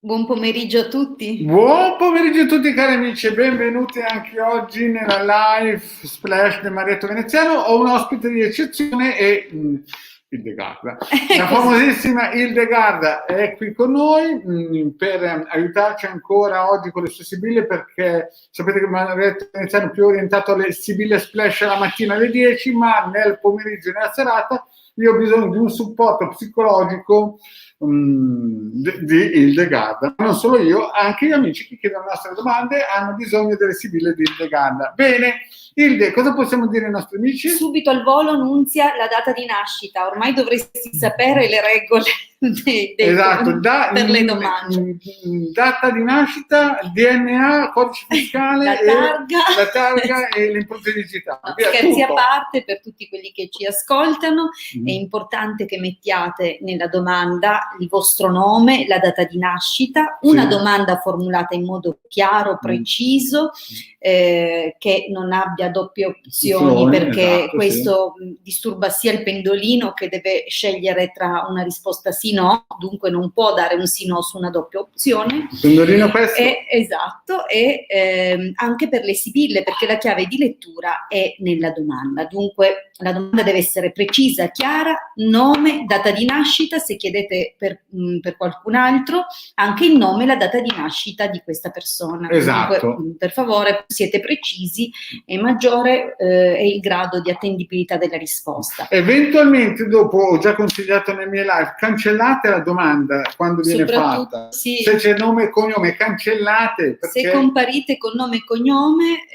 Buon pomeriggio a tutti. Buon pomeriggio a tutti cari amici e benvenuti anche oggi nella live splash del Marietto Veneziano. Ho un ospite di eccezione e Hildegarda. La famosissima Hildegarda è qui con noi per aiutarci ancora oggi con le sue sibille, perché sapete che il Marietto Veneziano è più orientato alle sibille splash la mattina alle 10, ma nel pomeriggio e nella serata io ho bisogno di un supporto psicologico di Hildegarda. Non solo io, anche gli amici che chiedono le nostre domande hanno bisogno delle sibille di Hildegarda. Bene, Hilde, cosa possiamo dire ai nostri amici? Subito al volo, Nunzia, la data di nascita. Ormai dovresti sapere le regole esatto, per le domande. Data di nascita, DNA, codice fiscale, la targa e le impronte digitali. No, scherzi a parte, per tutti quelli che ci ascoltano, è importante che mettiate nella domanda il vostro nome, la data di nascita, una domanda formulata in modo chiaro, preciso, che non abbia doppie opzioni, perché questo disturba sia il pendolino, che deve scegliere tra una risposta sì no, dunque non può dare un sì no su una doppia opzione. Pendolino questo? Esatto, e anche per le sibille, perché la chiave di lettura è nella domanda. Dunque la domanda deve essere precisa, chiara, nome, data di nascita, se chiedete per qualcun altro, anche il nome e la data di nascita di questa persona. Esatto. Dunque, per favore, siete precisi e maggiore è il grado di attendibilità della risposta. Eventualmente, dopo, ho già consigliato nelle mie live, cancellate la domanda quando viene fatta. Sì. Se c'è nome e cognome, cancellate. Perché... Se comparite con nome e cognome,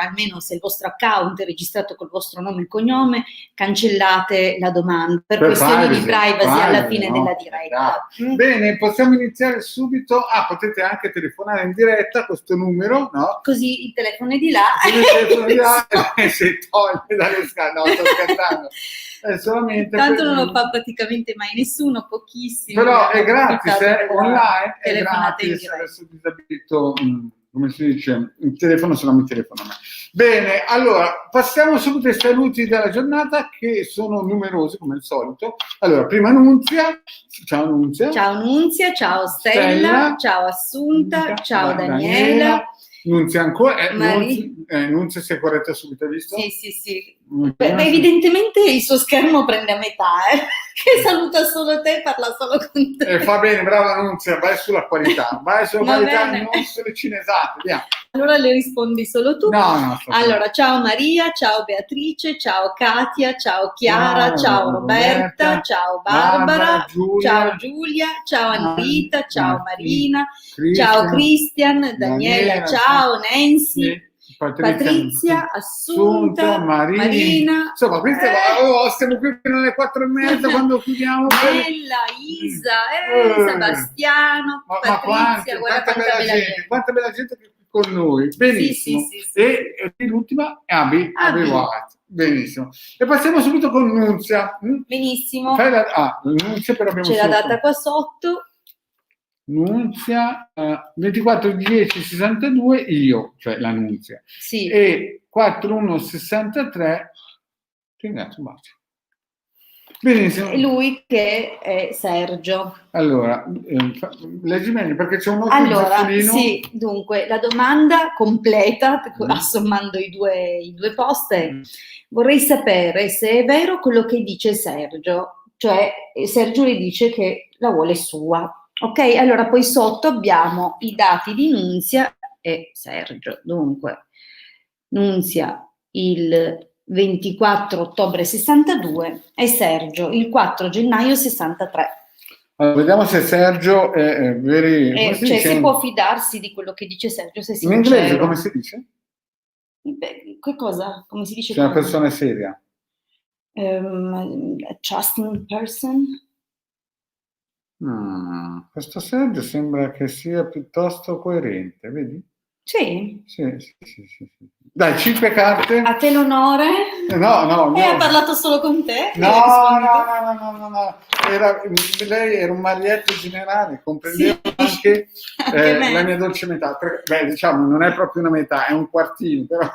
almeno se il vostro account è registrato col vostro nome e cognome, cancellate la domanda per questioni di privacy alla fine della diretta. Bene, possiamo iniziare subito. Potete anche telefonare in diretta a questo numero, no? Così il telefono è di là. Il telefono è di là e si toglie dalle scale. No, sto scherzando. Solamente tanto non lo fa praticamente mai nessuno, pochissimo. Però è gratis, online, è gratis. Adesso disabilito, come si dice, il telefono, se non mi telefono a me. Bene, allora, passiamo subito ai saluti della giornata, che sono numerosi come al solito. Allora, prima Nunzia. Ciao Nunzia. Ciao Nunzia, ciao Stella, ciao Assunta, ciao Daniela. Nunzia ancora, Nunzia si è corretta subito, hai visto? Sì. Beh, evidentemente il suo schermo prende a metà, che saluta solo te e parla solo con te. Fa bene, brava Nunzia, vai sulla qualità, non sulle cinesate, via. Allora le rispondi solo tu? No. Allora, ciao Maria, ciao Beatrice, ciao Katia, ciao Chiara, ciao Roberta, ciao Barbara, ciao Giulia, ciao Anrita, ciao Marina, ciao Cristian, Daniela, ciao Nancy, Patrizia, Assunta, Marina. Insomma, questa stiamo qui fino alle 4:30 quando chiudiamo. Bella, Isa, Sebastiano, Patrizia, guarda quanta bella gente che è qui con noi. Benissimo. Sì. E l'ultima è Abi. Benissimo. E passiamo subito con Nunzia. Benissimo. Nunzia, però abbiamo c'è la data qua sotto. Nunzia 24/10/62, io, cioè la Nunzia, sì. E 4/1/63 ringrazio, bacio. Benissimo. E lui che è Sergio. Allora, leggi meglio perché c'è un occhio. Allora, sì, dunque, la domanda completa, assommando i due post, vorrei sapere se è vero quello che dice Sergio, cioè Sergio le dice che la vuole sua. Ok, allora poi sotto abbiamo i dati di Nunzia e Sergio. Dunque, Nunzia il 24 ottobre 62 e Sergio il 4 gennaio 63. Allora, vediamo se Sergio è vero. Cioè, se può fidarsi di quello che dice Sergio, se in inglese come si dice? Che cosa? Come si dice? Se una persona è seria. A trusting person. Questo Sergio sembra che sia piuttosto coerente, vedi? Sì. Dai, 5 carte. A te l'onore. No. E ha parlato solo con te? No. Lei era un Marietto generale, comprendeva anche la mia dolce metà. Diciamo, non è proprio una metà, è un quartino, però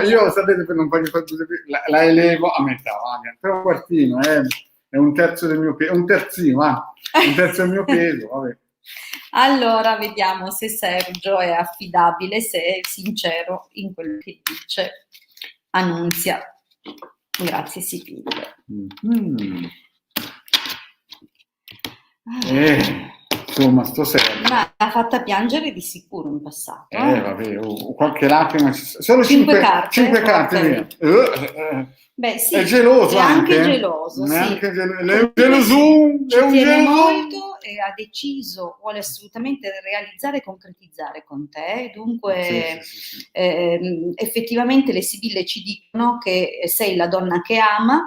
io sapete, per non fargli la elevo a metà, però un quartino è un terzo del mio peso, un terzino, un terzo del mio peso, vabbè. Allora, vediamo se Sergio è affidabile, se è sincero in quello che dice. Annunzia. Grazie, Sibille. Insomma, sto serio. Ma l'ha fatta piangere di sicuro in passato. Vabbè, qualche lacrima solo 5 carte. 5 carte. Beh, sì, è geloso è anche anche. geloso, sì. È un geloso. Ci tiene molto e ha deciso, vuole assolutamente realizzare e concretizzare con te. Dunque, Sì. effettivamente le sibille ci dicono che sei la donna che ama,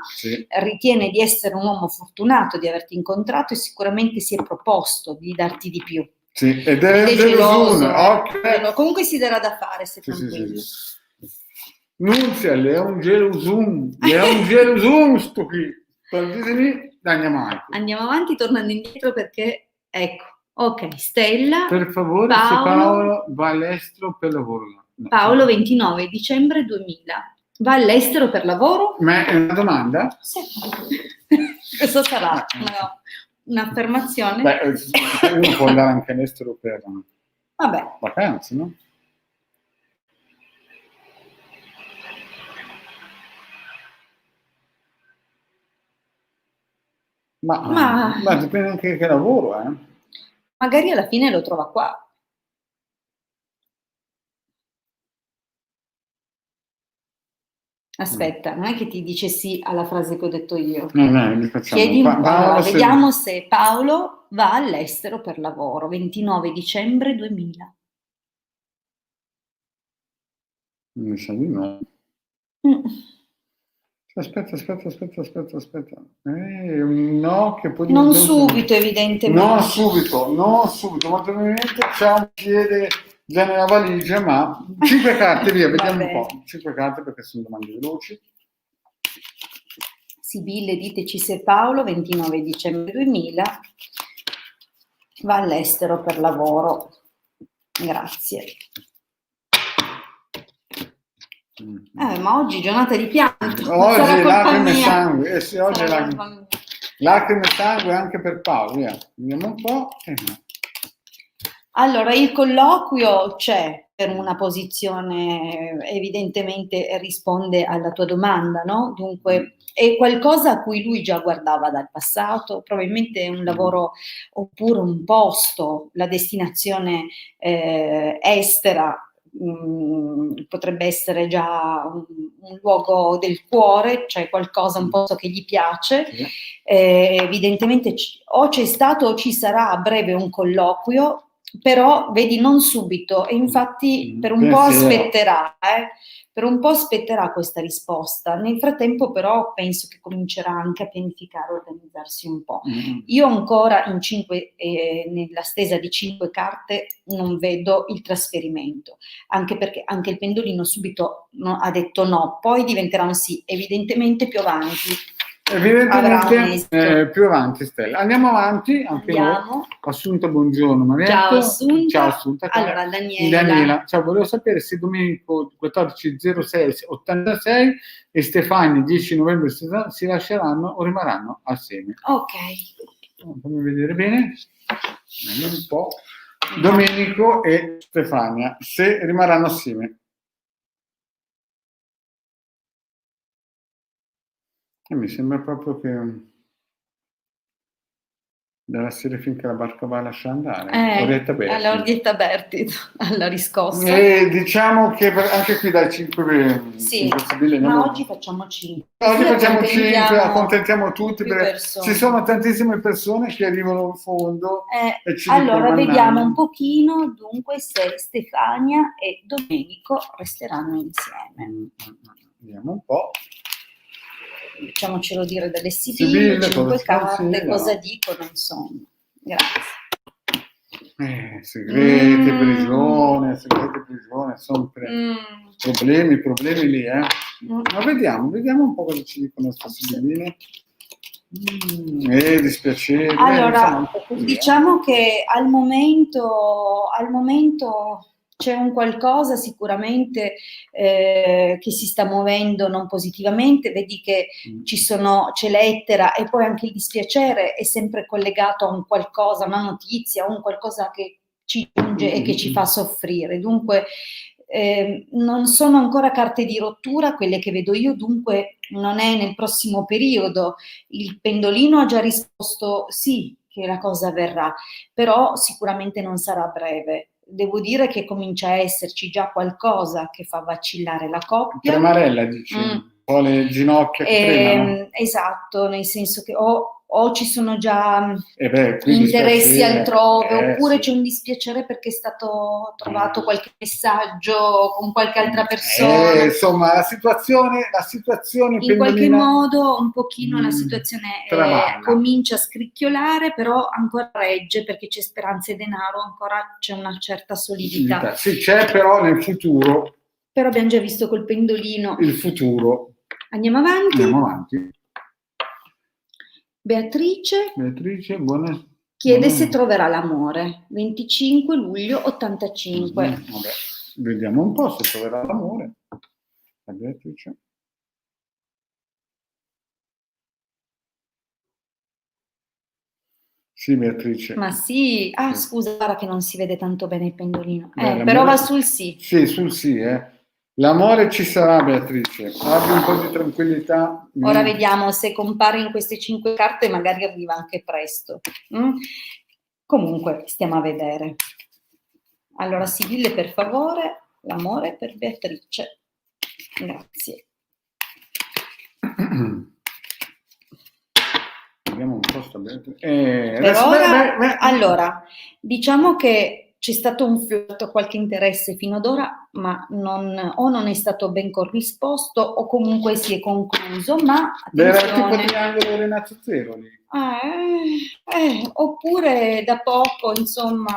ritiene di essere un uomo fortunato di averti incontrato e sicuramente si è proposto di darti di più. Sì, ed è geloso. Okay. Comunque si darà da fare, se tranquillo. Sì. Nunzia, è un gelosum sto qui. Andiamo avanti tornando indietro perché, ecco, ok, Stella. Per favore, se Paolo va all'estero per lavoro. No. Paolo, 29 dicembre 2000. Va all'estero per lavoro? Ma è una domanda? Sì. Questo sarà un'affermazione. Beh, uno può andare anche all'estero per vacanze, no? Ma dipende anche che lavoro, Magari alla fine lo trova qua. Aspetta, non è che ti dice sì alla frase che ho detto io. No, Chiedi un po', vediamo se Paolo va all'estero per lavoro, 29 dicembre 2000. Mi sa di no. Aspetta. No, che poi non subito, evidentemente. Non subito. Molto probabilmente c'è un piede già nella valigia, ma 5 carte, via, vediamo un po'. 5 carte perché sono domande veloci. Sibille, diteci se Paolo, 29 dicembre 2000, va all'estero per lavoro. Grazie. Ma oggi giornata di pianto. Oggi lacrime e sangue. Sì, oggi lacrime e sangue anche per Paolo. Via. Vediamo un po'. Allora, il colloquio c'è per una posizione, evidentemente risponde alla tua domanda, no? Dunque, è qualcosa a cui lui già guardava dal passato, probabilmente è un lavoro oppure un posto, la destinazione estera. Potrebbe essere già un luogo del cuore, cioè qualcosa, un posto che gli piace. Evidentemente o c'è stato o ci sarà a breve un colloquio, però vedi non subito, e infatti per un po' aspetterà questa risposta. Nel frattempo però penso che comincerà anche a pianificare, organizzarsi un po'. Io ancora nella stesa di 5 carte non vedo il trasferimento, anche perché anche il pendolino subito ha detto no, poi diventerà un sì, evidentemente più avanti. Evidentemente più avanti, Stella. Andiamo avanti, anche noi. Assunta, buongiorno Marietta. Ciao Assunta. Allora, Daniela. Ciao, volevo sapere se Domenico 140686 e Stefania 10 novembre si lasceranno o rimarranno assieme. Ok. Fammi vedere bene. Vediamo un po'. Domenico e Stefania, se rimarranno assieme. Mi sembra proprio che dalla sera finché la barca va a lasciare andare. Orietta Berti, alla riscossa. Diciamo che anche qui dai 5 sibille. Ma oggi facciamo 5. Oggi facciamo 5, accontentiamo tutti. Ci sono tantissime persone che arrivano in fondo. Allora vediamo un pochino dunque se Stefania e Domenico resteranno insieme. Vediamo un po'. Facciamocelo dire dalle sibille, 5 carte, cosa dicono, insomma. Grazie. Segreti, prigione, sempre problemi lì, Ma vediamo un po' cosa ci dicono queste sibilline. Dispiacere. Allora, diciamo che al momento c'è un qualcosa sicuramente che si sta muovendo non positivamente, vedi che c'è lettera e poi anche il dispiacere è sempre collegato a un qualcosa, una notizia, a un qualcosa che ci giunge e che ci fa soffrire. Dunque non sono ancora carte di rottura quelle che vedo io, dunque non è nel prossimo periodo. Il pendolino ha già risposto sì, che la cosa avverrà, però sicuramente non sarà breve. Devo dire che comincia a esserci già qualcosa che fa vacillare la coppia. Tremarella, dici? Un po' le ginocchia che tremano? Esatto, nel senso che o ci sono già quindi interessi altrove, oppure sì. c'è un dispiacere perché è stato trovato qualche messaggio con qualche altra persona. Insomma, la situazione in qualche modo un pochino la situazione comincia a scricchiolare, però ancora regge perché c'è speranza e denaro, ancora c'è una certa solidità. Sì, c'è però nel futuro. Però abbiamo già visto col pendolino. Il futuro. Andiamo avanti. Andiamo avanti. Beatrice, buona. Chiede se troverà l'amore. 25 luglio 85. Vabbè, vediamo un po' se troverà l'amore. La Beatrice. Sì, Beatrice. Ma sì. Ah, scusa, guarda che non si vede tanto bene il pendolino. Beh, però va sul sì. Sì, sul sì, L'amore ci sarà, Beatrice. Abbi un po' di tranquillità. Ora vediamo se compare in queste 5 carte, magari arriva anche presto. Comunque, stiamo a vedere. Allora, Sibille, per favore, l'amore per Beatrice. Grazie. Vediamo un po' sta bene. Per ora, allora, diciamo che c'è stato un fiorito, qualche interesse fino ad ora, ma non è stato ben corrisposto o comunque si è concluso, ma attenzione. Era tipo triangolo Renato Zero lì. Oppure da poco, insomma.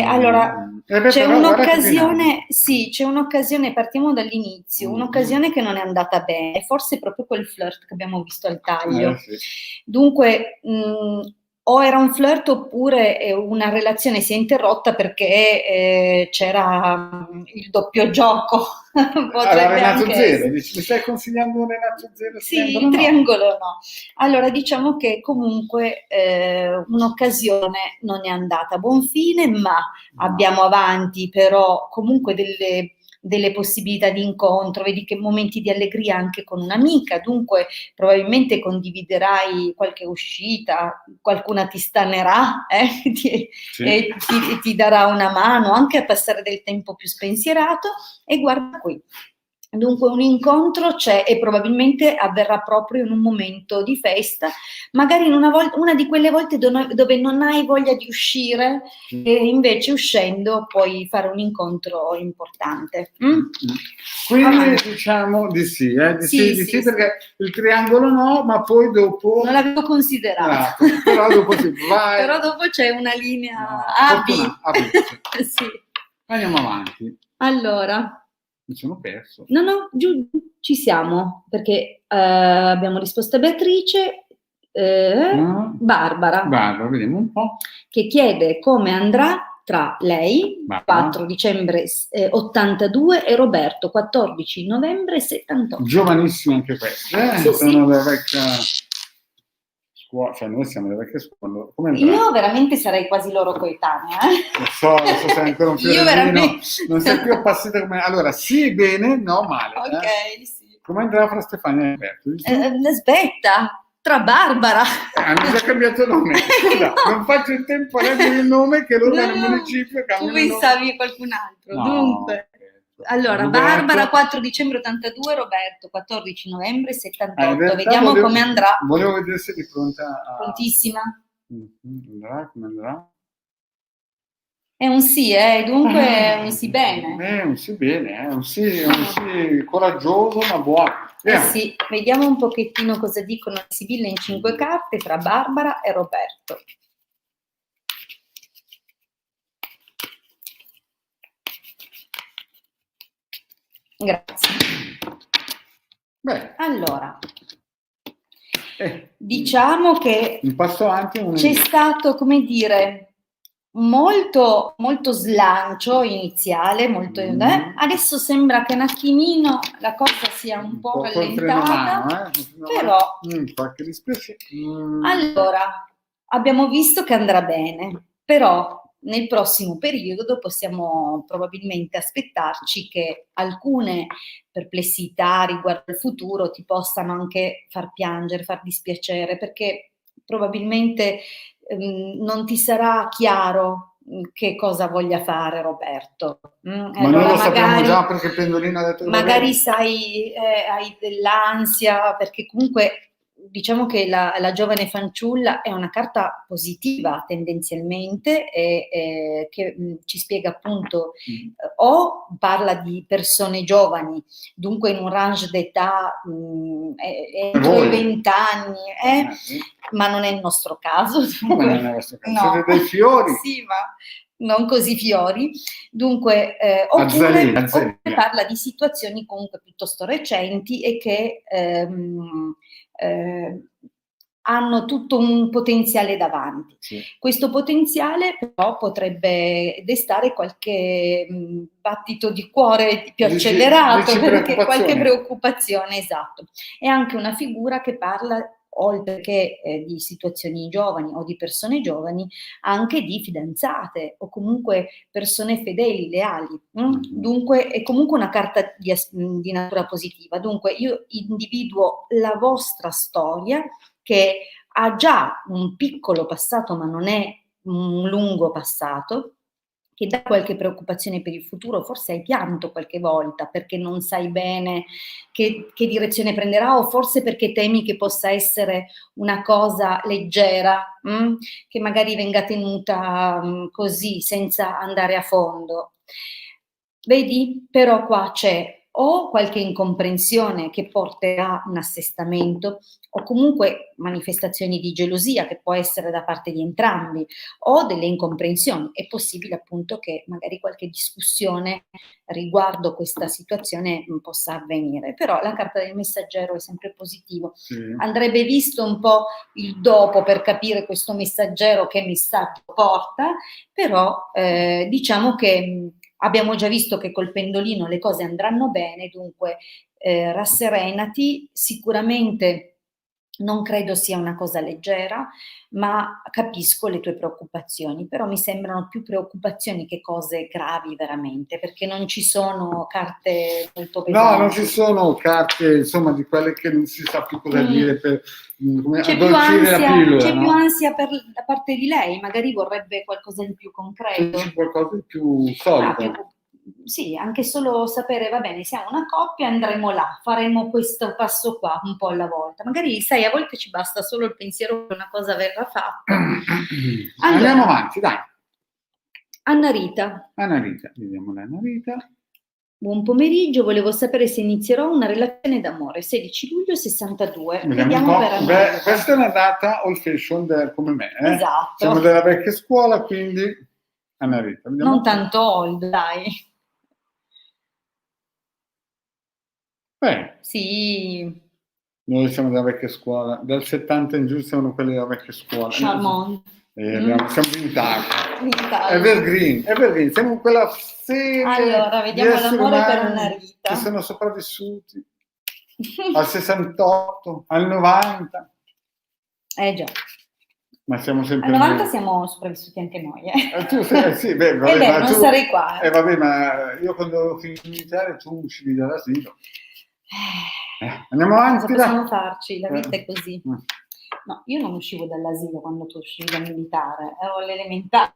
Allora, c'è un'occasione, sì, c'è un'occasione, partiamo dall'inizio, un'occasione che non è andata bene, forse proprio quel flirt che abbiamo visto al taglio. Sì. Dunque, o era un flirt oppure una relazione si è interrotta perché c'era il doppio gioco. Allora, Renato Zero, mi stai consigliando un Renato Zero? Sì, il triangolo no. Allora, diciamo che comunque un'occasione non è andata a buon fine, ma abbiamo avanti però comunque delle possibilità di incontro, vedi che momenti di allegria anche con un'amica, dunque probabilmente condividerai qualche uscita, qualcuna ti stanerà e ti darà una mano anche a passare del tempo più spensierato. E guarda qui, dunque un incontro c'è e probabilmente avverrà proprio in un momento di festa, magari in una di quelle volte dove non hai voglia di uscire e invece uscendo puoi fare un incontro importante. Quindi diciamo di sì, sì, perché il triangolo no, ma poi dopo... Non l'avevo considerato. Però dopo vai. Però dopo c'è una linea AB. Sì. Andiamo avanti. Allora... Mi sono perso. No, giù ci siamo, perché abbiamo risposto a Beatrice, Barbara, vediamo un po'. Che chiede come andrà tra lei, 4 dicembre 82, e Roberto, 14 novembre 78. Giovanissimi anche questi, sono della vecchia scuola, cioè noi siamo della vecchia scuola. Io veramente sarei quasi loro coetanea. Lo so sei ancora un fiorellino, non sei più appassita come... Allora, sì, bene, no, male. Ok, sì. Come andrà fra Stefania e Alberto? Aspetta, tra Barbara. Hanno già cambiato nome. Scusa, non faccio in tempo a leggere il nome che loro nel municipio cambiano. Tu pensavi qualcun altro, dunque. Allora, Roberto. Barbara 4 dicembre 82, Roberto 14 novembre 78. Vediamo come andrà. Volevo vedere se di fronte a... Prontissima. Andrà, come andrà? È un sì, dunque è un sì bene. È un sì bene, è un sì coraggioso ma buono. Sì, vediamo un pochettino cosa dicono le Sibille in 5 carte tra Barbara e Roberto. Grazie. Allora, diciamo che un passo avanti, c'è stato, come dire, molto, molto slancio iniziale, molto, adesso sembra che un attimino la cosa sia un po' col freno rallentata, mano, però qualche dispiace. allora abbiamo visto che andrà bene, però nel prossimo periodo possiamo probabilmente aspettarci che alcune perplessità riguardo al futuro ti possano anche far piangere, far dispiacere, perché probabilmente non ti sarà chiaro che cosa voglia fare Roberto. Ma allora noi lo sappiamo magari, già perché Pendolino ha detto che va magari bene. sai, hai dell'ansia, perché comunque diciamo che la giovane fanciulla è una carta positiva tendenzialmente che ci spiega appunto o parla di persone giovani, dunque in un range d'età entro i 20 anni, ma non è il nostro caso. Come non è il vostro caso? No. Siete dei fiori. Sì, ma non così fiori. Dunque, oppure parla di situazioni comunque piuttosto recenti e che hanno tutto un potenziale davanti. Sì. Questo potenziale però potrebbe destare qualche battito di cuore più accelerato, perché qualche preoccupazione, esatto. È anche una figura che parla, oltre che di situazioni giovani o di persone giovani, anche di fidanzate o comunque persone fedeli, leali. Dunque è comunque una carta di natura positiva. Dunque io individuo la vostra storia, che ha già un piccolo passato, ma non è un lungo passato, che dà qualche preoccupazione per il futuro. Forse hai pianto qualche volta perché non sai bene che direzione prenderà, o forse perché temi che possa essere una cosa leggera, che magari venga tenuta così, senza andare a fondo. Vedi? Però qua c'è o qualche incomprensione che porterà a un assestamento, o comunque manifestazioni di gelosia che può essere da parte di entrambi, o delle incomprensioni. È possibile appunto che magari qualche discussione riguardo questa situazione possa avvenire, però la carta del messaggero è sempre positivo. Sì. Andrebbe visto un po' il dopo per capire questo messaggero che messaggio porta, però diciamo che abbiamo già visto che col pendolino le cose andranno bene, dunque rasserenati. Sicuramente non credo sia una cosa leggera, ma capisco le tue preoccupazioni, però mi sembrano più preoccupazioni che cose gravi veramente, perché non ci sono carte molto pesanti. No, non ci sono carte, insomma, di quelle che non si sa più cosa dire per c'è più ansia da parte di lei, magari vorrebbe qualcosa di più concreto. C'è qualcosa di più solido. Sì, anche solo sapere, va bene, siamo una coppia, andremo là, faremo questo passo qua un po' alla volta. Magari, sai, a volte ci basta solo il pensiero che una cosa verrà fatta. Allora, andiamo avanti, dai. Anna Rita. Vediamo l'Anna Rita. Buon pomeriggio, volevo sapere se inizierò una relazione d'amore. 16 luglio 62. Vediamo per Anna Rita. Questa è una data old fashion come me. Esatto. Siamo della vecchia scuola, quindi Anna Rita. Non tanto old, dai. Sì. Noi siamo della vecchia scuola, dal 70 in giù siamo quelli della vecchia scuola. Charmant. Siamo vintage. Evergreen, siamo quella serie. Allora, vediamo l'amore per Anna Rita. Che sono sopravvissuti al 68, al 90. Già. Ma siamo sempre al 90 siamo sopravvissuti anche noi. Tu sì, vabbè, non sarei qua. Vabbè, ma io quando ero finito il militare tu uscivi dall'asilo. Andiamo avanti. Cosa possiamo farci? La vita è così. No, io non uscivo dall'asilo quando tu uscivi dal militare, ero all'elementare.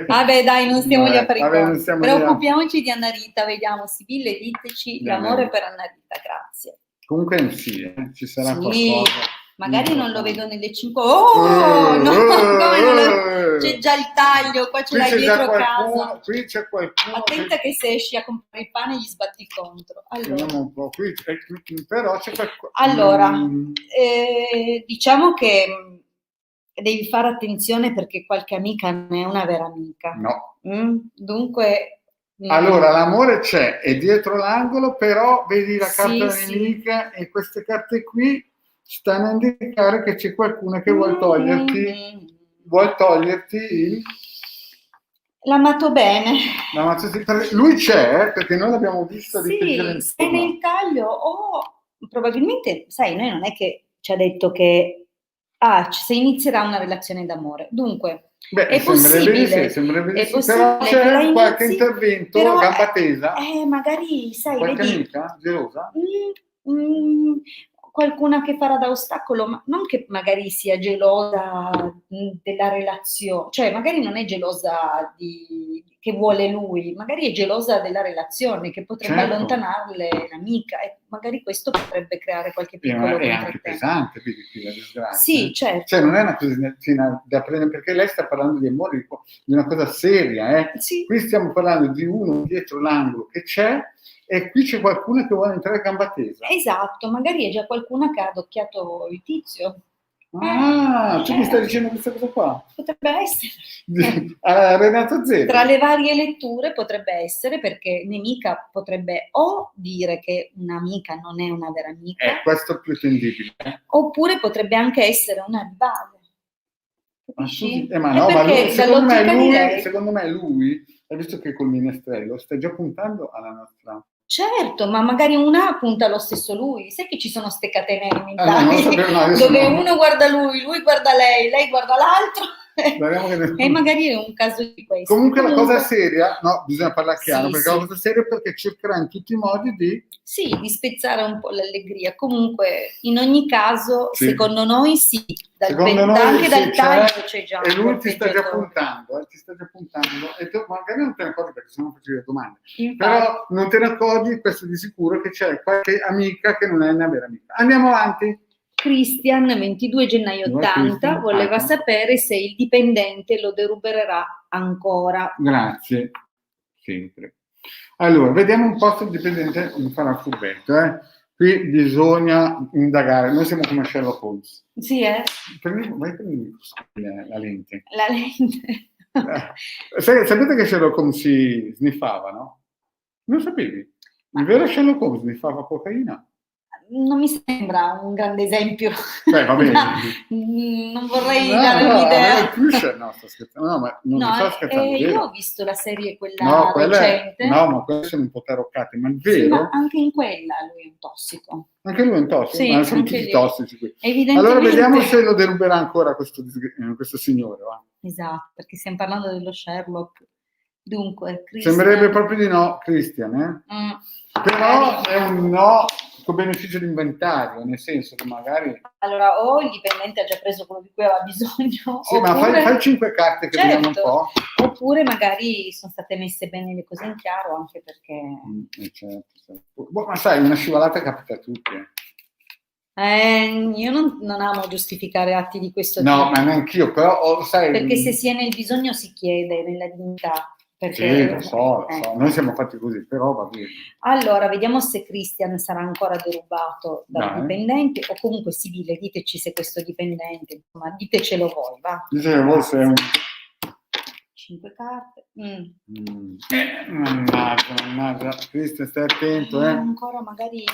Vabbè, dai, non stiamo lì a fare i conti. Preoccupiamoci di Anna Rita, vediamo. Sibille, diteci l'amore per Anna Rita, grazie. Comunque sì, ci sarà qualcosa. Magari non lo vedo nelle 5. No, c'è già il taglio, qua ce l'hai dietro casa. Qui c'è qualcuno. Attenta che se esci a comprare il pane gli sbatti contro. Allora. Un po'. Qui, però c'è qualcuno. Allora, diciamo che devi fare attenzione perché qualche amica non è una vera amica. No. Dunque. Allora, l'amore c'è, è dietro l'angolo, però vedi la carta nemica e queste carte qui stanno a indicare che c'è qualcuno che vuole toglierti vuoi toglierti il... L'amato bene. Lui c'è, perché noi l'abbiamo visto dipingere Sì, se nel taglio o probabilmente, sai, noi non è che ci ha detto che se inizierà una relazione d'amore. Dunque, Beh, è possibile, sembrerebbe è sì, possibile però che la c'è qualche inizi, intervento però, a gamba tesa, magari, sai, qualche vedi, amica gelosa? mm, qualcuna che farà da ostacolo, ma non che magari sia gelosa della relazione, cioè magari non è gelosa che vuole lui, magari è gelosa della relazione, che potrebbe Certo. allontanarle l'amica, e magari questo potrebbe creare qualche piccolo È anche contrattempo. pesante, vedi qui la disgrazia. Sì, certo. Cioè non è una cosina da prendere, perché lei sta parlando di amore, di una cosa seria, Sì. Qui stiamo parlando di uno dietro l'angolo che c'è, e qui c'è qualcuno che vuole entrare a gamba tesa. Esatto, magari è già qualcuno che ha adocchiato il tizio. Tu mi stai dicendo questa cosa qua? Potrebbe essere. Renato Zero. Tra le varie letture potrebbe essere, perché nemica potrebbe o dire che un'amica non è una vera amica. Questo è più tendibile. Oppure potrebbe anche essere una rivale. Capisci? Ma no, ma perché secondo me lui, hai visto che col minestrello sta già puntando alla nostra... Certo, ma magari una punta allo stesso lui. Sai che ci sono ste catene mentali dove uno guarda lui guarda lei guarda l'altro. E magari è un caso di questo. Comunque la cosa seria, no, bisogna parlare chiaro, Sì, perché la cosa seria è perché cercherà in tutti i modi di... Sì, di spezzare un po' l'allegria. Comunque, in ogni caso, secondo noi sì, anche dal taglio c'è già. E lui ti sta già puntando, e tu magari non te ne accorgi perché sennò facevi le domande. Però non te ne accorgi, questo di sicuro, che c'è qualche amica che non è una vera amica. Andiamo avanti. Christian, 22 gennaio 80, voleva sapere se il dipendente lo deruberà ancora. Grazie, sempre. Allora, vediamo un po' se il dipendente mi farà il furbetto. Qui bisogna indagare. Noi siamo come Sherlock Holmes. Sì, Vai prendi la lente. La lente. Sapete che Sherlock Holmes si sniffava, no? Non sapevi? Il vero Sherlock Holmes sniffava cocaina. Non mi sembra un grande esempio. Beh, va bene. Non vorrei dare un'idea. No, sto scherzando. No, ma non mi sto scherzando. Io ho visto la serie quella recente. Ma quelle sono un po' taroccate, ma è vero. Sì, ma anche in quella lui è un tossico. Anche lui è un tossico? Sì, ma sono tutti tossici qui. Evidentemente... Allora vediamo se lo deruberà ancora questo signore. Va. Esatto, perché stiamo parlando dello Sherlock. Dunque, Christian... Sembrerebbe proprio di no, Christian, Però è un no con beneficio di inventario, nel senso che magari... Allora, o il dipendente ha già preso quello di cui aveva bisogno... Sì, ma fai 5 carte che vediamo un po'. Oppure magari sono state messe bene le cose in chiaro, anche perché... Certo. Ma sai, una scivolata capita a tutti. Io non amo giustificare atti di questo tipo. No, ma neanch'io, però sai... Perché se si è nel bisogno si chiede, nella dignità. Perché, sì, lo so. Noi siamo fatti così, però va bene. Allora, vediamo se Christian sarà ancora derubato dal dipendente, o comunque civile. Diteci se questo dipendente, insomma, ditecelo voi, va. Ditecelo voi se è un... 5 carte. Mannaggia, Christian, stai attento, Ancora magari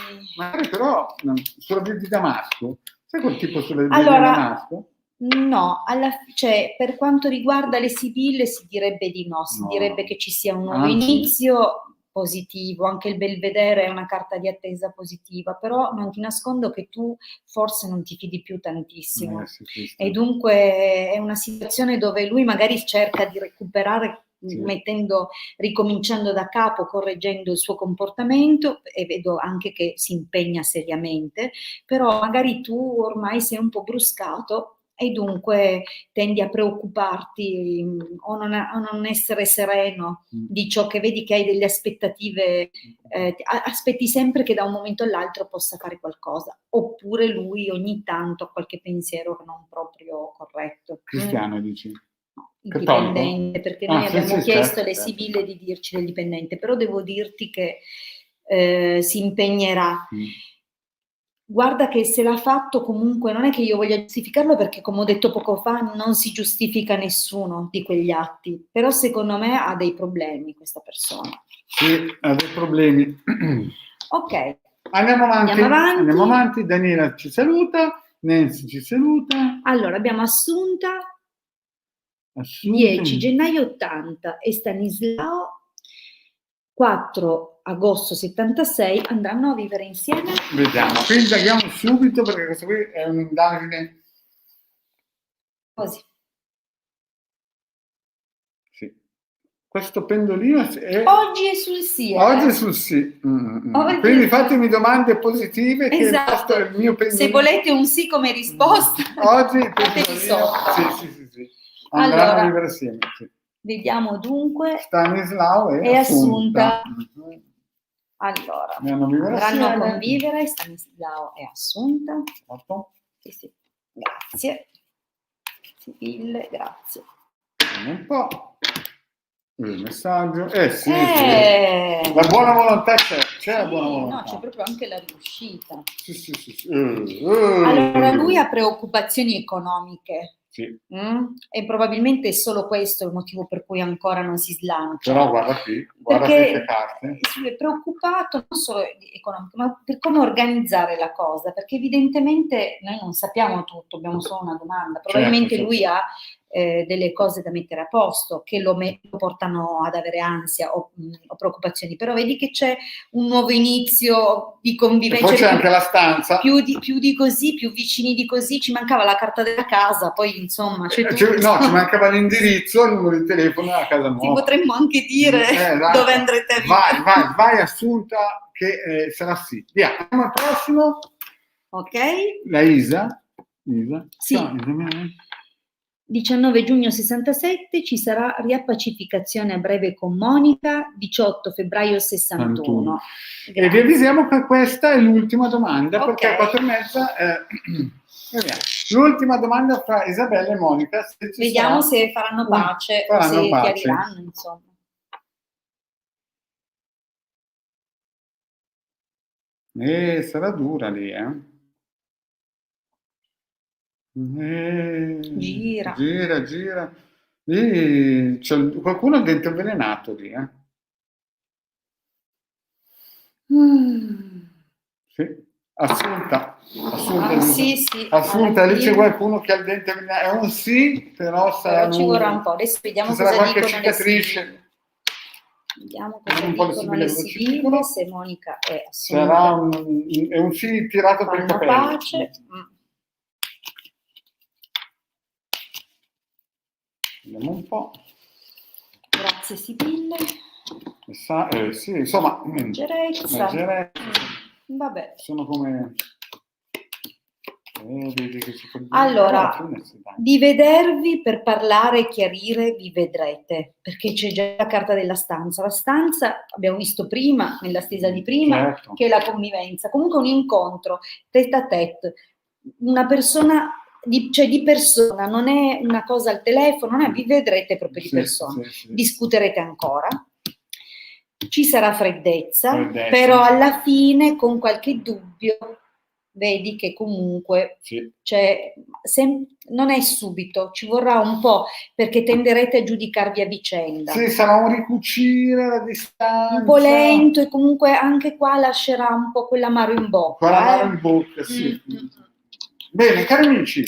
però, sulla via di Damasco, sai quel tipo sulla via di Damasco? No, cioè, per quanto riguarda le sibille si direbbe di no, si direbbe che ci sia un nuovo inizio positivo, anche il belvedere è una carta di attesa positiva, però non ti nascondo che tu forse non ti fidi più tantissimo e dunque è una situazione dove lui magari cerca di recuperare ricominciando da capo, correggendo il suo comportamento, e vedo anche che si impegna seriamente, però magari tu ormai sei un po' bruscato e dunque tendi a preoccuparti o a non essere sereno di ciò che vedi, che hai delle aspettative, aspetti sempre che da un momento all'altro possa fare qualcosa, oppure lui ogni tanto ha qualche pensiero non proprio corretto. Cristiano, dici? No, il dipendente, perché noi abbiamo chiesto alle sibille di dirci del dipendente, però devo dirti che si impegnerà. Guarda che se l'ha fatto comunque, non è che io voglia giustificarlo, perché come ho detto poco fa non si giustifica nessuno di quegli atti, però secondo me ha dei problemi questa persona. Sì, ha dei problemi. Ok. Andiamo avanti. Daniela ci saluta, Nancy ci saluta. Allora abbiamo Assunta 10 gennaio 80 e Stanislao 4 agosto 76 andranno a vivere insieme. Vediamo, qui indaghiamo subito perché questa qui è un'indagine. Così. Sì. Questo pendolino oggi è sul sì. Oggi è sul sì. Quindi fatemi domande positive. Esatto. Che il mio pendolino... Se volete un sì come risposta, oggi fatevi sotto. Sì. Andranno a vivere assieme. Sì. Vediamo dunque. Stanislao e Assunta. Allora, andranno a convivere Stanislao e Assunta. Sì. Grazie. Sibille, grazie. Un po'. Il messaggio. Sì. La buona volontà c'è la buona volontà. No, c'è proprio anche la riuscita. Sì. Allora, lui ha preoccupazioni economiche. Sì. E probabilmente è solo questo il motivo per cui ancora non si slancia. Però guarda qui, queste carte. È preoccupato non solo economico, ma per come organizzare la cosa, perché evidentemente noi non sappiamo tutto, abbiamo solo una domanda. Probabilmente lui ha delle cose da mettere a posto che lo portano ad avere ansia o preoccupazioni, però vedi che c'è un nuovo inizio di convivenza. E poi c'è anche la stanza. Più di così, più vicini di così, ci mancava la carta della casa, poi insomma c'è tutto. No, ci mancava l'indirizzo, il numero di telefono alla casa nuova. Ti potremmo anche dire dove andrete a vivere. Vai Assunta, che sarà sì. Andiamo al prossimo. Ok. La Isa. Sì. No, 19 giugno 67 ci sarà riappacificazione a breve con Monica, 18 febbraio 61. E vi avvisiamo che questa è l'ultima domanda, perché a 4:30 l'ultima domanda fra Isabella e Monica. Vediamo se faranno pace o se chiariranno, insomma. Sarà dura lì, Gira. Lì c'è qualcuno dentro avvelenato lì, Sì. Assunta. Assunta, lì c'è qualcuno che ha il dente avvelenato. È un sì, però sarà ci vorrà un po'. Adesso vediamo cosa dicono cicatrice. Vediamo cosa dicono le sibille, se Monica è Assunta. Sarà un sì tirato per i capelli. Pace. Vediamo un po'. Grazie Sibille. Sì, insomma. Leggerezza. Vabbè. Sono come... Allora, di vedervi per parlare e chiarire vi vedrete, perché c'è già la carta della stanza. La stanza, abbiamo visto prima, nella stesa di prima, certo, che è la convivenza. Comunque un incontro, tête à tête, una persona... di persona, non è una cosa al telefono, vi vedrete proprio di persona, discuterete ancora, ci sarà freddezza, però alla fine con qualche dubbio vedi che comunque non è subito, ci vorrà un po' perché tenderete a giudicarvi a vicenda. Sì, sarà un ricucire la distanza. Un po' lento e comunque anche qua lascerà un po' quell'amaro in bocca. Quell'amaro in bocca, sì. Bene, cari amici,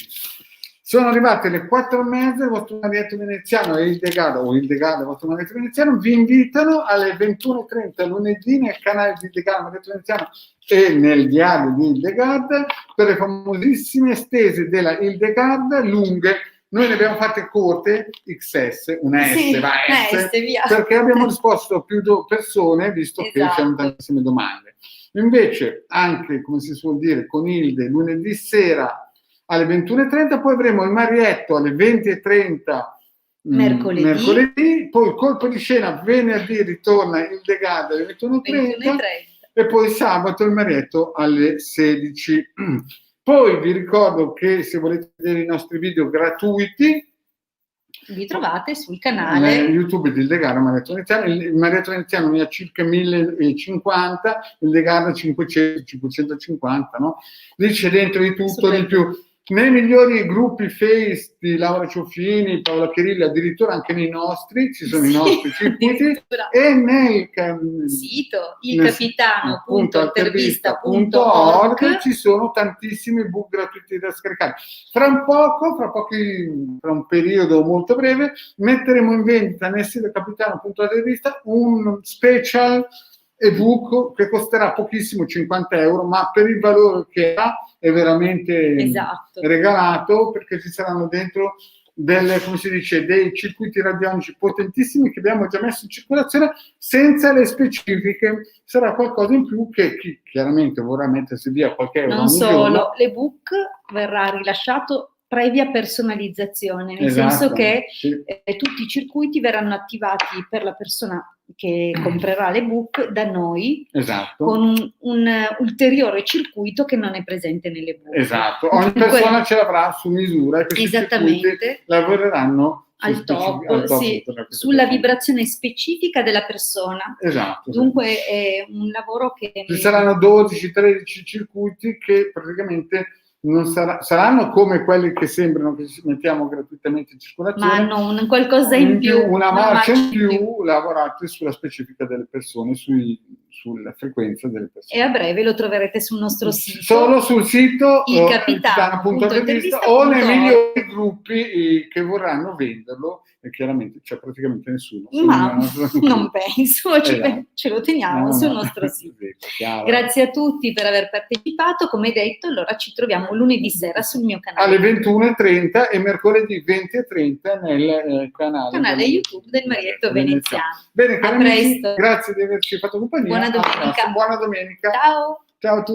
sono arrivate le 4:30, il vostro Marietto Veneziano e Hildegard, il vostro Marietto Veneziano, vi invitano alle 21:30 lunedì nel canale di Hildegard Marietto Veneziano e nel diario di Hildegard per le famosissime stese della Hildegard lunghe. Noi ne abbiamo fatte corte, XS, una S, via. Perché abbiamo risposto a più persone, visto che c'erano tantissime domande. Invece, anche, come si suol dire, con Hilde, lunedì sera alle 21:30, poi avremo il Marietto alle 20:30 mercoledì, poi il colpo di scena venerdì ritorna Hildegard alle 21:30 e poi sabato il Marietto alle 16. Poi vi ricordo che se volete vedere i nostri video gratuiti li trovate sul canale YouTube di Hildegard Marietto Veneziano. Il Marietto Veneziano ne ha circa 1050, il Hildegard 500-550, no? Lì c'è dentro di tutto, di più. nei migliori gruppi Face di Laura Ciuffini, Paola Chirilli, addirittura anche nei nostri, ci sono i nostri circuiti, e nel sito ilcapitano.intervista.org ci sono tantissimi book gratuiti da scaricare. Fra un periodo molto breve, metteremo in vendita nel sito capitano.intervista un special ebook che costerà pochissimo, 50 euro, ma per il valore che ha è veramente regalato, perché ci saranno dentro dei circuiti radionici potentissimi che abbiamo già messo in circolazione senza le specifiche. Sarà qualcosa in più che chi chiaramente vorrà mettersi via qualche euro. Non solo, l'ebook verrà rilasciato previa personalizzazione, nel senso che tutti i circuiti verranno attivati per la persona che comprerà l'ebook da noi, con un ulteriore circuito che non è presente nell'ebook. Ogni persona ce l'avrà su misura e questi circuiti lavoreranno al top, sulla vibrazione specifica della persona. Dunque è un lavoro che... Ci saranno 12-13 circuiti che praticamente non saranno come quelli che sembrano che ci mettiamo gratuitamente in circolazione, ma hanno un qualcosa in più, una marcia in più lavorate sulla specifica delle persone, sulla frequenza delle persone. E a breve lo troverete sul nostro sito, solo sul sito ilcapitano.intervista o nei migliori gruppi che vorranno venderlo, e chiaramente c'è praticamente nessuno. Ma non penso, ce lo teniamo sul nostro sito. Grazie a tutti per aver partecipato. Come detto, allora ci troviamo lunedì sera sul mio canale alle 21:30 e mercoledì 20:30 nel canale YouTube del Marietto Veneziano. Bene, cari amici, grazie di averci fatto compagnia. Buona domenica. Buona domenica. Ciao. Ciao a tutti.